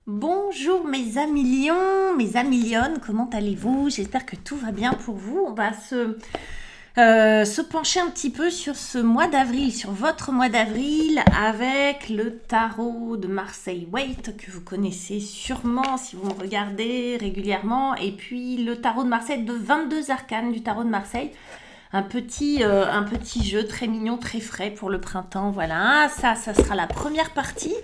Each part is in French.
Bonjour mes amis lions, mes amis lionnes, comment allez-vous? J'espère que tout va bien pour vous. On va se pencher un petit peu sur ce mois d'avril, sur votre mois d'avril avec le tarot de Marseille Waite que vous connaissez sûrement si vous me regardez régulièrement, et puis le tarot de Marseille de 22 arcanes du tarot de Marseille. Un petit jeu très mignon, très frais pour le printemps. Voilà, ça sera la première partie.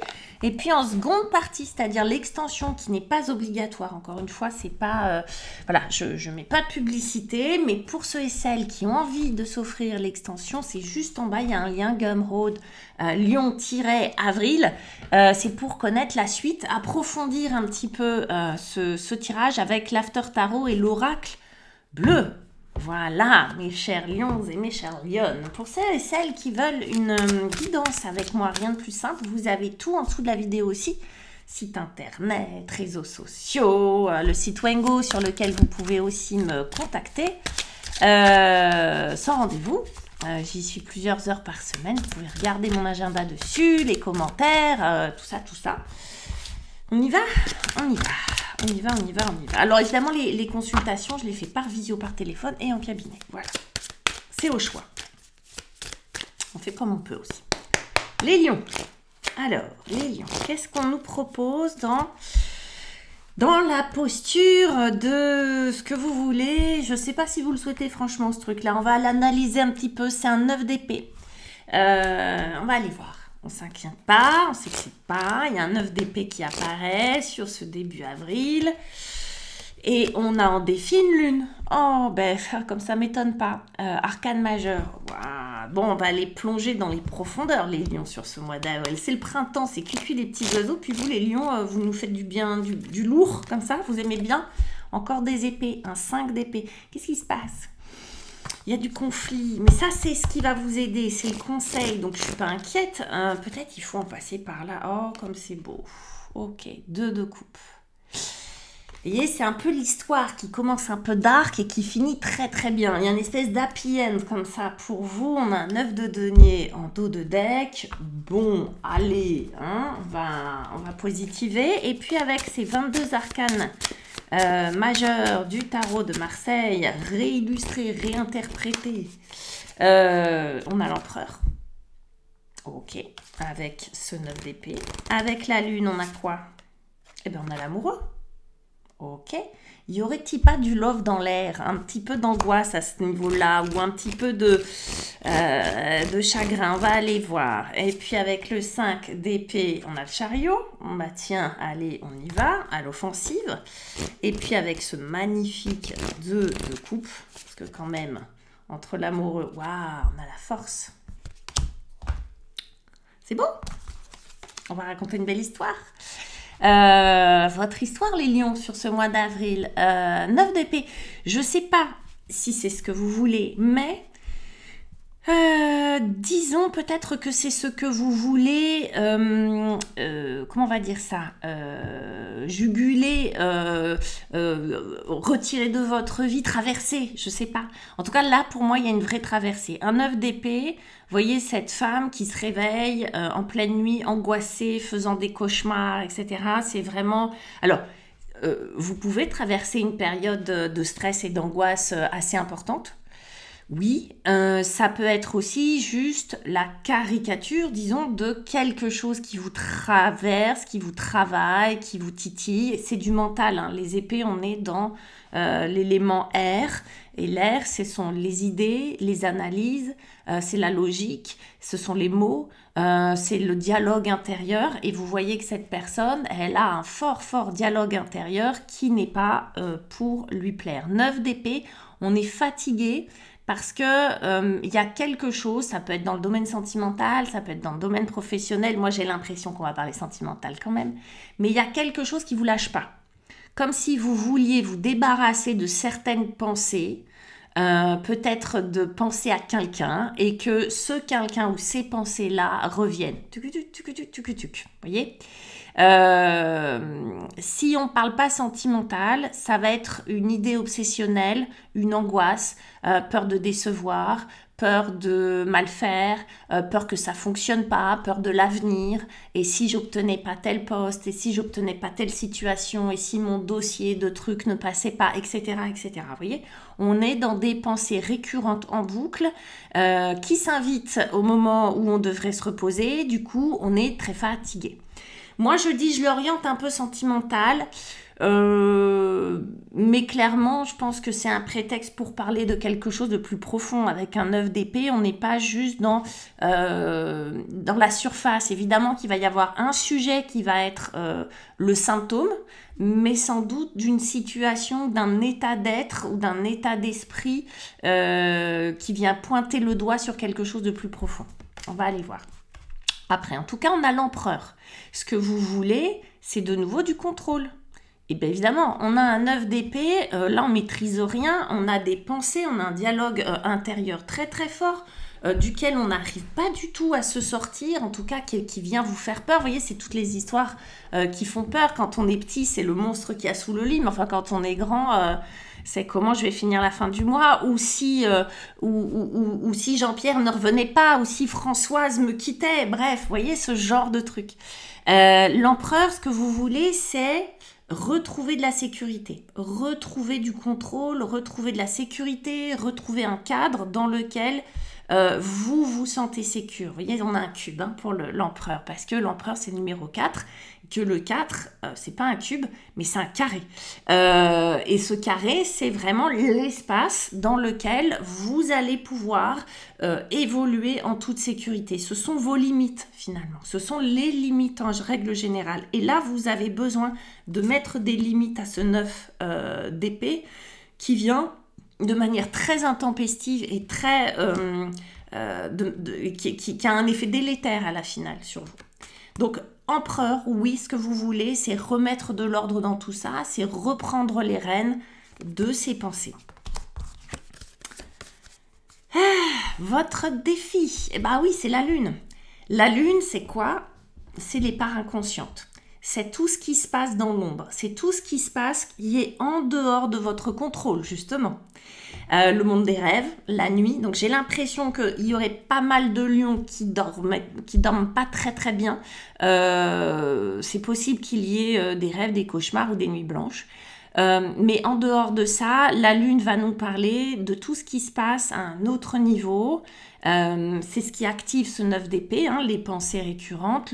Et puis en seconde partie, c'est-à-dire l'extension qui n'est pas obligatoire. Encore une fois, c'est pas... voilà, je mets pas de publicité, mais pour ceux et celles qui ont envie de s'offrir l'extension, c'est juste en bas, il y a un lien Gumroad Lion-Avril. C'est pour connaître la suite, approfondir un petit peu ce tirage avec l'After Tarot et l'oracle bleu. Voilà, mes chers lions et mes chères lionnes. Pour celles et celles qui veulent une guidance avec moi, rien de plus simple, vous avez tout en dessous de la vidéo aussi. Site internet, réseaux sociaux, le site Wengo sur lequel vous pouvez aussi me contacter. Sans rendez-vous, j'y suis plusieurs heures par semaine. Vous pouvez regarder mon agenda dessus, les commentaires, tout ça. On y va? On y va. On y va. Alors évidemment, les consultations, je les fais par visio, par téléphone et en cabinet. Voilà. C'est au choix. On fait comme on peut aussi. Les lions. Alors, les lions, qu'est-ce qu'on nous propose dans la posture de ce que vous voulez? Je ne sais pas si vous le souhaitez franchement, ce truc-là. On va l'analyser un petit peu. C'est un 9 d'épée. On va aller voir. On ne s'inquiète pas, on sait que c'est pas. Il y a un 9 d'épée qui apparaît sur ce début avril. Et on a en défi une lune. Oh, ben, comme ça m'étonne pas. Arcane majeur. Wow. Bon, on va aller plonger dans les profondeurs, les lions, sur ce mois d'avril. C'est le printemps, c'est cuicui les petits oiseaux. Puis vous, les lions, vous nous faites du bien, du lourd, comme ça. Vous aimez bien. Encore des épées, un 5 d'épée. Qu'est-ce qui se passe? Il y a du conflit, mais ça c'est ce qui va vous aider, c'est le conseil, donc je ne suis pas inquiète. Peut-être il faut en passer par là. Oh, comme c'est beau. Ok, 2 de coupe. Vous voyez, c'est un peu l'histoire qui commence un peu dark et qui finit très très bien. Il y a une espèce d'happy end comme ça pour vous. On a un 9 de denier en dos de deck. Bon, allez, hein, on va positiver. Et puis avec ces 22 arcanes majeur du tarot de Marseille, réillustré, réinterprété. On a l'empereur. Ok, avec ce 9 d'épée. Avec la lune, on a quoi? Eh bien, on a l'amoureux. Ok. Y aurait-il pas du love dans l'air? Un petit peu d'angoisse à ce niveau-là, ou un petit peu de chagrin. On va aller voir. Et puis avec le 5 d'épée, on a le chariot. Bah tiens, allez, on y va, à l'offensive. Et puis avec ce magnifique 2 de coupe, parce que quand même, entre l'amoureux, waouh, on a la force. C'est beau. On va raconter une belle histoire. Votre histoire, les lions, sur ce mois d'avril. 9 d'épée. Je ne sais pas si c'est ce que vous voulez, mais disons peut-être que c'est ce que vous voulez, comment on va dire ça, juguler, retirer de votre vie, traverser, je sais pas. En tout cas, là, pour moi, il y a une vraie traversée. Un 9 d'épée, vous voyez cette femme qui se réveille en pleine nuit, angoissée, faisant des cauchemars, etc. C'est vraiment... Alors, vous pouvez traverser une période de stress et d'angoisse assez importante. Oui, ça peut être aussi juste la caricature, disons, de quelque chose qui vous traverse, qui vous travaille, qui vous titille. C'est du mental, hein. Les épées, on est dans l'élément air. Et l'air, ce sont les idées, les analyses, c'est la logique, ce sont les mots, c'est le dialogue intérieur. Et vous voyez que cette personne, elle a un fort dialogue intérieur qui n'est pas pour lui plaire. 9 d'épée, on est fatigué. Parce que y a quelque chose, ça peut être dans le domaine sentimental, ça peut être dans le domaine professionnel. Moi, j'ai l'impression qu'on va parler sentimental quand même. Mais il y a quelque chose qui ne vous lâche pas. Comme si vous vouliez vous débarrasser de certaines pensées, peut-être de penser à quelqu'un, et que ce quelqu'un ou ces pensées-là reviennent. Vous voyez ? si on ne parle pas sentimental, ça va être une idée obsessionnelle, une angoisse, peur de décevoir, peur de mal faire, peur que ça fonctionne pas, peur de l'avenir, et si j'obtenais pas tel poste, et si j'obtenais pas telle situation, et si mon dossier de trucs ne passait pas, etc., etc. Vous voyez, on est dans des pensées récurrentes en boucle qui s'invitent au moment où on devrait se reposer. Du coup, on est très fatigué. Moi, je dis, je l'oriente un peu sentimental, mais clairement, je pense que c'est un prétexte pour parler de quelque chose de plus profond. Avec un 9 d'épée, on n'est pas juste dans la surface. Évidemment qu'il va y avoir un sujet qui va être le symptôme, mais sans doute d'une situation, d'un état d'être ou d'un état d'esprit qui vient pointer le doigt sur quelque chose de plus profond. On va aller voir. Après, en tout cas, on a l'empereur. Ce que vous voulez, c'est de nouveau du contrôle. Et bien évidemment, on a un 9 d'épée, là on maîtrise rien, on a des pensées, on a un dialogue intérieur très très fort, duquel on n'arrive pas du tout à se sortir, en tout cas qui vient vous faire peur. Vous voyez, c'est toutes les histoires qui font peur. Quand on est petit, c'est le monstre qui a sous le lit, mais enfin quand on est grand... c'est comment je vais finir la fin du mois, ou si Jean-Pierre ne revenait pas, ou si Françoise me quittait, bref, vous voyez, ce genre de truc. L'empereur, ce que vous voulez, c'est retrouver de la sécurité, retrouver du contrôle, retrouver de la sécurité, retrouver un cadre dans lequel vous vous sentez sécure. Vous voyez, on a un cube pour l'empereur, parce que l'empereur, c'est le numéro 4, que le 4, c'est pas un cube, mais c'est un carré. Et ce carré, c'est vraiment l'espace dans lequel vous allez pouvoir évoluer en toute sécurité. Ce sont vos limites, finalement. Ce sont les limites en règle générale. Et là, vous avez besoin de mettre des limites à ce 9 d'épée qui vient de manière très intempestive et très qui a un effet délétère à la finale sur vous. Donc, empereur, oui, ce que vous voulez, c'est remettre de l'ordre dans tout ça, c'est reprendre les rênes de ses pensées. Votre défi, eh ben oui, c'est la lune. La lune, c'est quoi? C'est les parts inconscientes. C'est tout ce qui se passe dans l'ombre. C'est tout ce qui se passe qui est en dehors de votre contrôle, justement. Le monde des rêves, la nuit. Donc, j'ai l'impression qu'il y aurait pas mal de lions qui dorment pas très très bien. C'est possible qu'il y ait des rêves, des cauchemars ou des nuits blanches. Mais en dehors de ça, la lune va nous parler de tout ce qui se passe à un autre niveau. C'est ce qui active ce 9 d'épée, les pensées récurrentes.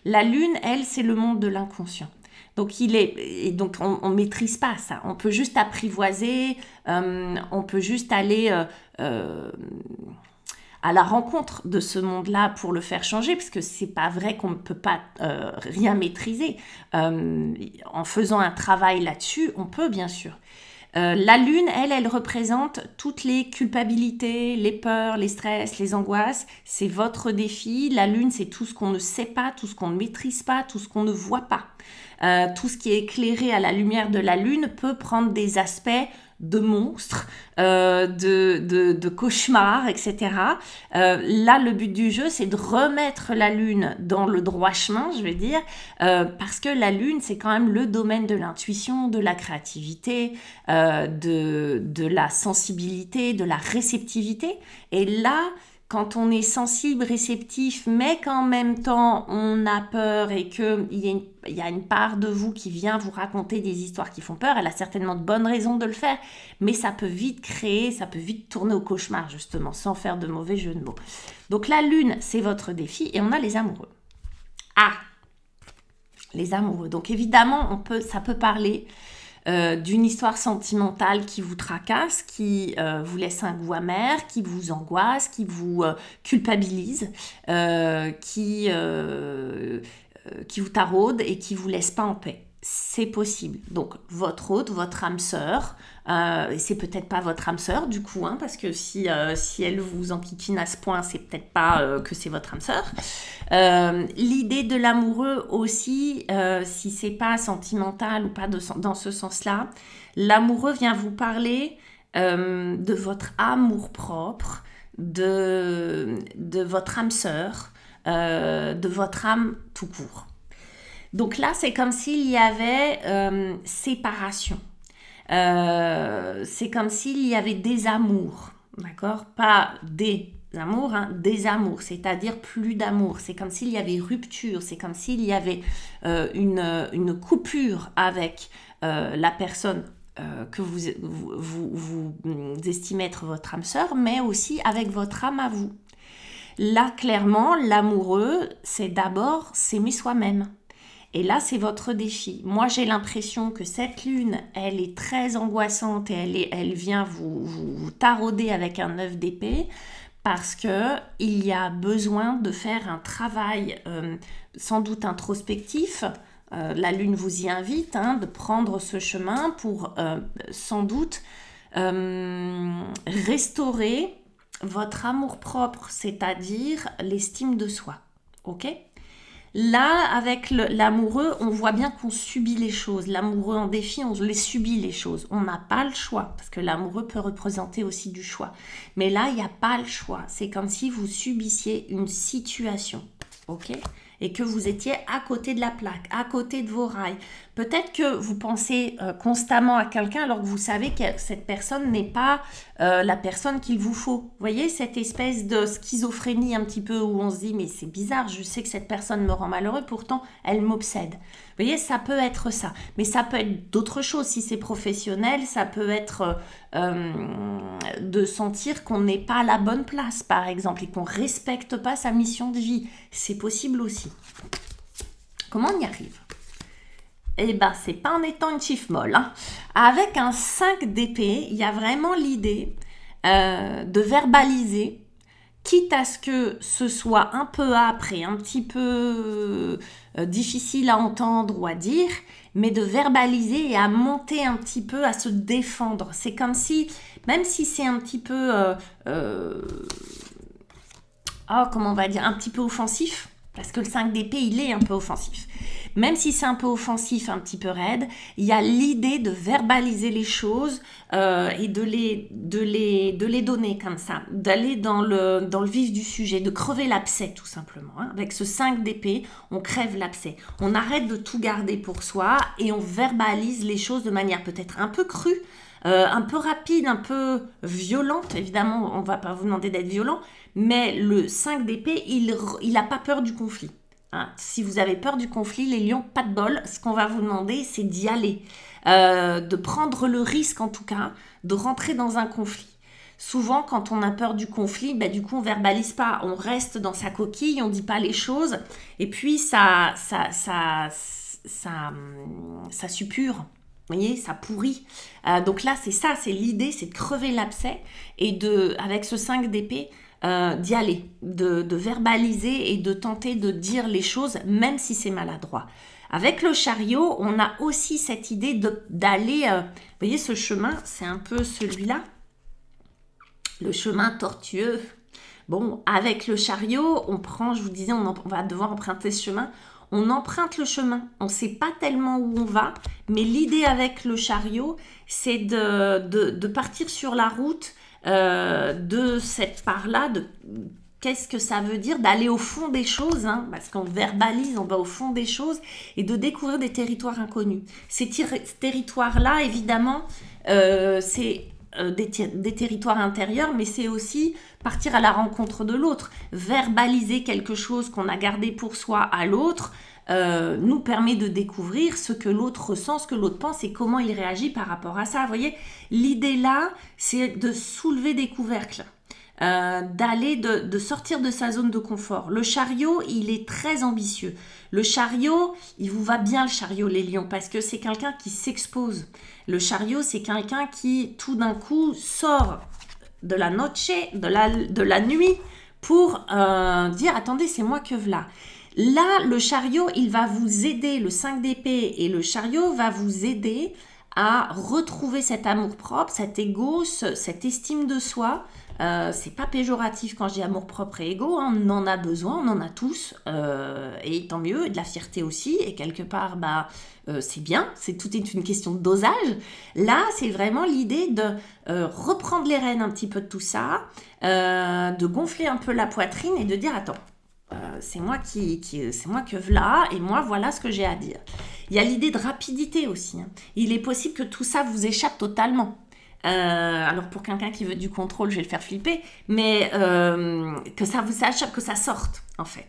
La lune, elle, c'est le monde de l'inconscient. Donc, on ne maîtrise pas ça. On peut juste apprivoiser, on peut juste aller à la rencontre de ce monde-là pour le faire changer, parce que c'est pas vrai qu'on ne peut pas rien maîtriser. En faisant un travail là-dessus, on peut bien sûr. La lune, elle représente toutes les culpabilités, les peurs, les stress, les angoisses. C'est votre défi. La lune, c'est tout ce qu'on ne sait pas, tout ce qu'on ne maîtrise pas, tout ce qu'on ne voit pas. Tout ce qui est éclairé à la lumière de la lune peut prendre des aspects de monstres, de cauchemars, etc. Là, le but du jeu, c'est de remettre la lune dans le droit chemin, je vais dire, parce que la lune, c'est quand même le domaine de l'intuition, de la créativité, de la sensibilité, de la réceptivité. Et là, quand on est sensible, réceptif, mais qu'en même temps on a peur et qu'il y a une part de vous qui vient vous raconter des histoires qui font peur, elle a certainement de bonnes raisons de le faire, mais ça peut vite tourner au cauchemar justement, sans faire de mauvais jeu de mots. Donc la lune, c'est votre défi et on a les amoureux. Ah, les amoureux. Donc évidemment, ça peut parler d'une histoire sentimentale qui vous tracasse, qui vous laisse un goût amer, qui vous angoisse, qui vous culpabilise, qui vous taraude et qui vous laisse pas en paix. C'est possible. Donc, votre hôte, votre âme sœur, c'est peut-être pas votre âme sœur du coup, parce que si elle vous enquiquine à ce point, c'est peut-être pas que c'est votre âme sœur. L'idée de l'amoureux aussi, si c'est pas sentimental ou pas dans ce sens-là, l'amoureux vient vous parler de votre amour-propre, de votre âme sœur, de votre âme tout court. Donc là, c'est comme s'il y avait séparation. C'est comme s'il y avait des amours, d'accord? Pas des amours, hein, des amours, c'est-à-dire plus d'amour. C'est comme s'il y avait rupture, c'est comme s'il y avait une coupure avec la personne que vous estimez être votre âme sœur, mais aussi avec votre âme à vous. Là, clairement, l'amoureux, c'est d'abord s'aimer soi-même. Et là, c'est votre défi. Moi, j'ai l'impression que cette lune, elle est très angoissante et elle vient vous tarauder avec un 9 d'épée parce qu'il y a besoin de faire un travail sans doute introspectif. La lune vous y invite, hein, de prendre ce chemin pour sans doute restaurer votre amour-propre, c'est-à-dire l'estime de soi. Ok ? Là, avec l'amoureux, on voit bien qu'on subit les choses. L'amoureux en défi, on les subit les choses. On n'a pas le choix, parce que l'amoureux peut représenter aussi du choix. Mais là, il n'y a pas le choix. C'est comme si vous subissiez une situation, ok ? Et que vous étiez à côté de la plaque, à côté de vos rails. Peut-être que vous pensez constamment à quelqu'un alors que vous savez que cette personne n'est pas la personne qu'il vous faut. Vous voyez, cette espèce de schizophrénie un petit peu où on se dit « mais c'est bizarre, je sais que cette personne me rend malheureux, pourtant elle m'obsède ». Vous voyez, ça peut être ça. Mais ça peut être d'autres choses. Si c'est professionnel, ça peut être de sentir qu'on n'est pas à la bonne place, par exemple, et qu'on ne respecte pas sa mission de vie. C'est possible aussi. Comment on y arrive ? Eh bien, c'est pas en étant une chiffre molle. Hein. Avec un 5 d'épée, il y a vraiment l'idée de verbaliser, quitte à ce que ce soit un peu âpre et un petit peu difficile à entendre ou à dire, mais de verbaliser et à monter un petit peu, à se défendre. C'est comme si, même si c'est un petit peu, comment on va dire, un petit peu offensif, parce que le 5 d'épée, il est un peu offensif. Même si c'est un peu offensif, un petit peu raide, il y a l'idée de verbaliser les choses et de les donner comme ça, d'aller dans le vif du sujet, de crever l'abcès tout simplement. Hein. Avec ce 5 d'épée, on crève l'abcès. On arrête de tout garder pour soi et on verbalise les choses de manière peut-être un peu crue, un peu rapide, un peu violente. Évidemment, on ne va pas vous demander d'être violent, mais le 5 d'épée, il n'a pas peur du conflit. Hein, si vous avez peur du conflit, les lions, pas de bol, ce qu'on va vous demander, c'est d'y aller, de prendre le risque en tout cas, de rentrer dans un conflit. Souvent, quand on a peur du conflit, du coup, on verbalise pas, on reste dans sa coquille, on dit pas les choses, et puis ça suppure. Vous voyez, ça pourrit. Donc là, c'est ça, c'est l'idée, c'est de crever l'abcès et avec ce 5 d'épée, d'y aller, de verbaliser et de tenter de dire les choses, même si c'est maladroit. Avec le chariot, on a aussi cette idée d'aller, vous voyez, ce chemin, c'est un peu celui-là, le chemin tortueux. Bon, avec le chariot, on prend, je vous disais, on va devoir emprunter ce chemin. On emprunte le chemin, on ne sait pas tellement où on va, mais l'idée avec le chariot, c'est de partir sur la route de cette part-là, de qu'est-ce que ça veut dire d'aller au fond des choses, hein, parce qu'on verbalise, on va au fond des choses, et de découvrir des territoires inconnus. Ces territoires-là, évidemment, c'est des territoires intérieurs, mais c'est aussi partir à la rencontre de l'autre. Verbaliser quelque chose qu'on a gardé pour soi à l'autre nous permet de découvrir ce que l'autre ressent, ce que l'autre pense et comment il réagit par rapport à ça. Vous voyez, l'idée là, c'est de soulever des couvercles, d'aller de sortir de sa zone de confort. Le chariot, il est très ambitieux. Le chariot, il vous va bien le chariot, les lions, parce que c'est quelqu'un qui s'expose. Le chariot, c'est quelqu'un qui, tout d'un coup, sort de la noche, de la nuit, pour dire, attendez, c'est moi que voilà. Là, le chariot, il va vous aider, le 5 d'épée et le chariot va vous aider à retrouver cet amour-propre, cet ego, cette estime de soi. C'est pas péjoratif quand je dis amour-propre et ego, hein, on en a besoin, on en a tous, et tant mieux, et de la fierté aussi, et quelque part, c'est bien, tout est une question de dosage. Là, c'est vraiment l'idée de reprendre les rênes un petit peu de tout ça, de gonfler un peu la poitrine et de dire, attends, C'est moi c'est moi que voilà, et moi, voilà ce que j'ai à dire. Il y a l'idée de rapidité aussi. Hein. Il est possible que tout ça vous échappe totalement. Alors pour quelqu'un qui veut du contrôle, je vais le faire flipper, mais que ça vous échappe, que ça sorte, en fait.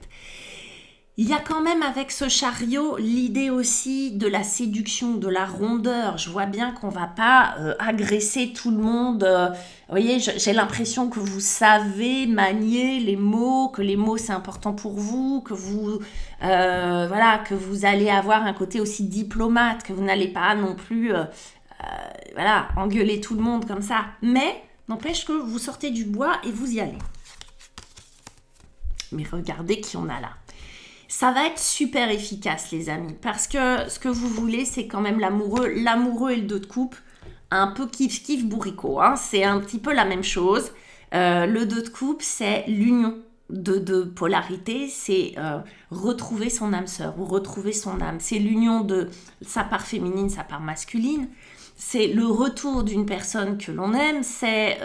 Il y a quand même avec ce chariot l'idée aussi de la séduction, de la rondeur. Je vois bien qu'on ne va pas agresser tout le monde. Vous voyez, j'ai l'impression que vous savez manier les mots, que les mots c'est important pour vous, que vous, voilà, que vous allez avoir un côté aussi diplomate, que vous n'allez pas non plus voilà, engueuler tout le monde comme ça. Mais n'empêche que vous sortez du bois et vous y allez. Mais regardez qui on a là. Ça va être super efficace, les amis, parce que ce que vous voulez, c'est quand même l'amoureux. L'amoureux et le 2 de coupe, un peu kiff-kiff bourricot. Hein. C'est un petit peu la même chose. Le 2 de coupe, c'est l'union de polarité. C'est retrouver son âme sœur ou retrouver son âme. C'est l'union de sa part féminine, sa part masculine. C'est le retour d'une personne que l'on aime. C'est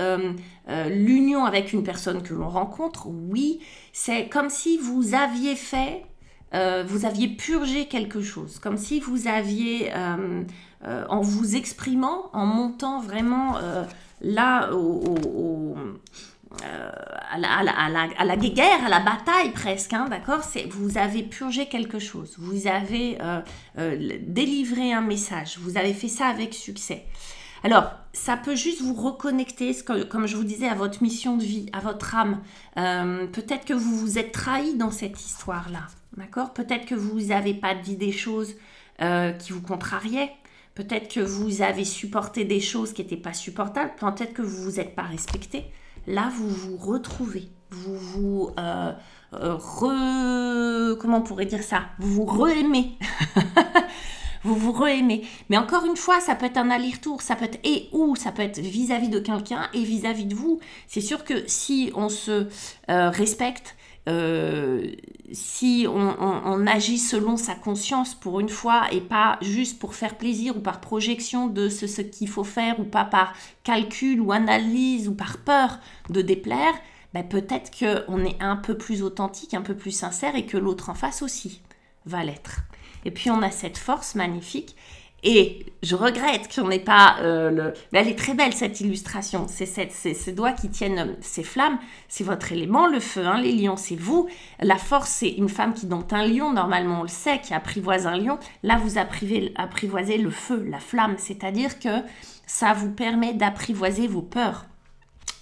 l'union avec une personne que l'on rencontre. Oui, c'est comme si vous aviez fait... vous aviez purgé quelque chose, comme si vous aviez, en vous exprimant, en montant vraiment là à la guéguerre, à la bataille presque, hein, d'accord, vous avez purgé quelque chose, vous avez délivré un message, vous avez fait ça avec succès. Alors, ça peut juste vous reconnecter, comme je vous disais, à votre mission de vie, à votre âme. Peut-être que vous vous êtes trahi dans cette histoire-là, d'accord? Peut-être que vous n'avez pas dit des choses qui vous contrariaient. Peut-être que vous avez supporté des choses qui n'étaient pas supportables. Peut-être que vous ne vous êtes pas respecté. Là, vous vous retrouvez. Vous vous... comment on pourrait dire ça? Vous vous re-aimez. Vous vous re-aimez. Mais encore une fois, ça peut être un aller-retour, ça peut être ça peut être vis-à-vis de quelqu'un et vis-à-vis de vous. C'est sûr que si on se respecte, si on agit selon sa conscience pour une fois et pas juste pour faire plaisir ou par projection de ce qu'il faut faire ou pas par calcul ou analyse ou par peur de déplaire, ben peut-être qu'on est un peu plus authentique, un peu plus sincère et que l'autre en face aussi va l'être. Et puis, on a cette force magnifique. Et je regrette qu'on n'ait pas Mais elle est très belle, cette illustration. C'est ces doigts qui tiennent ces flammes. C'est votre élément, le feu, hein, les lions, c'est vous. La force, c'est une femme qui dompte un lion. Normalement, on le sait, qui apprivoise un lion. Là, vous apprivoisez le feu, la flamme. C'est-à-dire que ça vous permet d'apprivoiser vos peurs,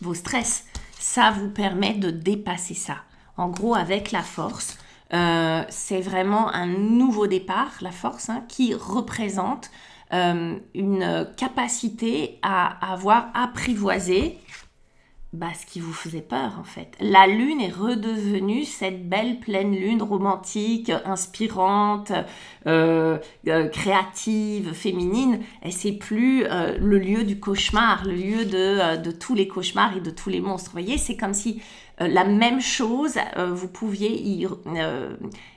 vos stress. Ça vous permet de dépasser ça. En gros, avec la force... c'est vraiment un nouveau départ, la force, hein, qui représente une capacité à avoir apprivoisé ce qui vous faisait peur en fait. La lune est redevenue cette belle pleine lune romantique, inspirante, créative, féminine. Et c'est plus le lieu du cauchemar, le lieu de tous les cauchemars et de tous les monstres. Vous voyez, c'est comme si la même chose, vous pouviez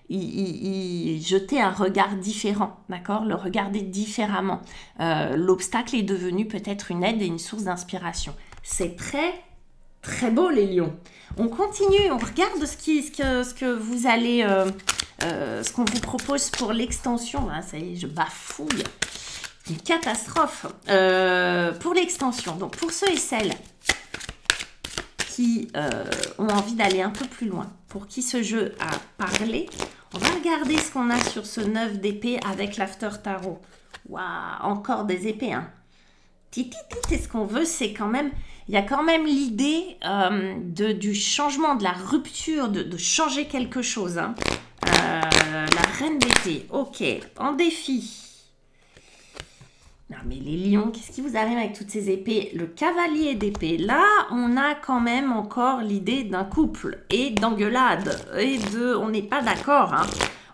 y jeter un regard différent, d'accord? Le regarder différemment. L'obstacle est devenu peut-être une aide et une source d'inspiration. C'est très très beau les lions. On continue, on regarde ce que vous allez, ce qu'on vous propose pour l'extension. Ah, ça y est, je bafouille. Une catastrophe. Pour l'extension, donc pour ceux et celles qui ont envie d'aller un peu plus loin, pour qui ce jeu a parlé, on va regarder ce qu'on a sur ce 9 d'épée avec l'After Tarot. Waouh, encore des épées, hein. Et ce qu'on veut, c'est quand même... Il y a quand même l'idée du changement, de la rupture, de changer quelque chose. Hein. La reine d'épée, ok, en défi. Non mais les lions, qu'est-ce qui vous arrive avec toutes ces épées? Le cavalier d'épée, là, on a quand même encore l'idée d'un couple et d'engueulade. Et on n'est pas d'accord, hein.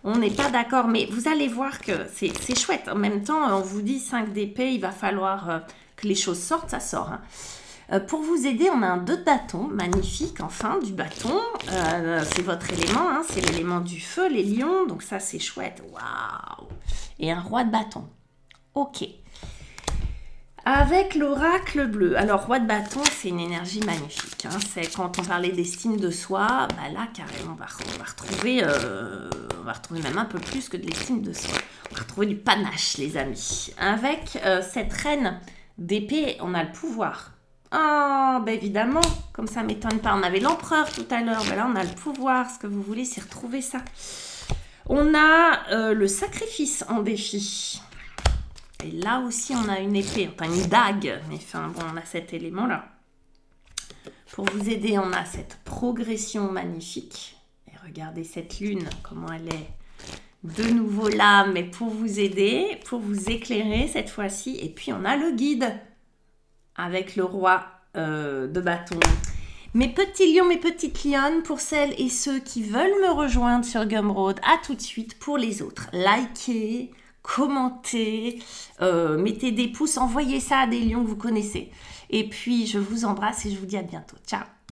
On n'est pas d'accord, mais vous allez voir que c'est chouette. En même temps, on vous dit 5 d'épée, il va falloir que les choses sortent, ça sort. Hein. Pour vous aider, on a un 2 de bâton, magnifique, enfin, du bâton. C'est votre élément, hein, c'est l'élément du feu, les lions, donc ça, c'est chouette. Waouh! Et un roi de bâton. Ok. Avec l'oracle bleu. Alors, roi de bâton, c'est une énergie magnifique. Hein. C'est quand on parlait d'estime de soi, bah là, carrément, on va retrouver même un peu plus que de l'estime de soi. On va retrouver du panache, les amis. Avec cette reine d'épée, on a le pouvoir. Ah, bah évidemment, comme ça m'étonne pas. On avait l'empereur tout à l'heure. Bah là, on a le pouvoir. Ce que vous voulez, c'est retrouver ça. On a le sacrifice en défi. Et là aussi, on a une épée, enfin une dague. Mais enfin, bon, on a cet élément-là. Pour vous aider, on a cette progression magnifique. Et regardez cette lune, comment elle est de nouveau là, mais pour vous aider, pour vous éclairer cette fois-ci. Et puis, on a le guide avec le roi de bâton. Mes petits lions, mes petites lionnes, pour celles et ceux qui veulent me rejoindre sur Gumroad, à tout de suite. Pour les autres, likez, commentez, mettez des pouces, envoyez ça à des lions que vous connaissez. Et puis, je vous embrasse et je vous dis à bientôt. Ciao!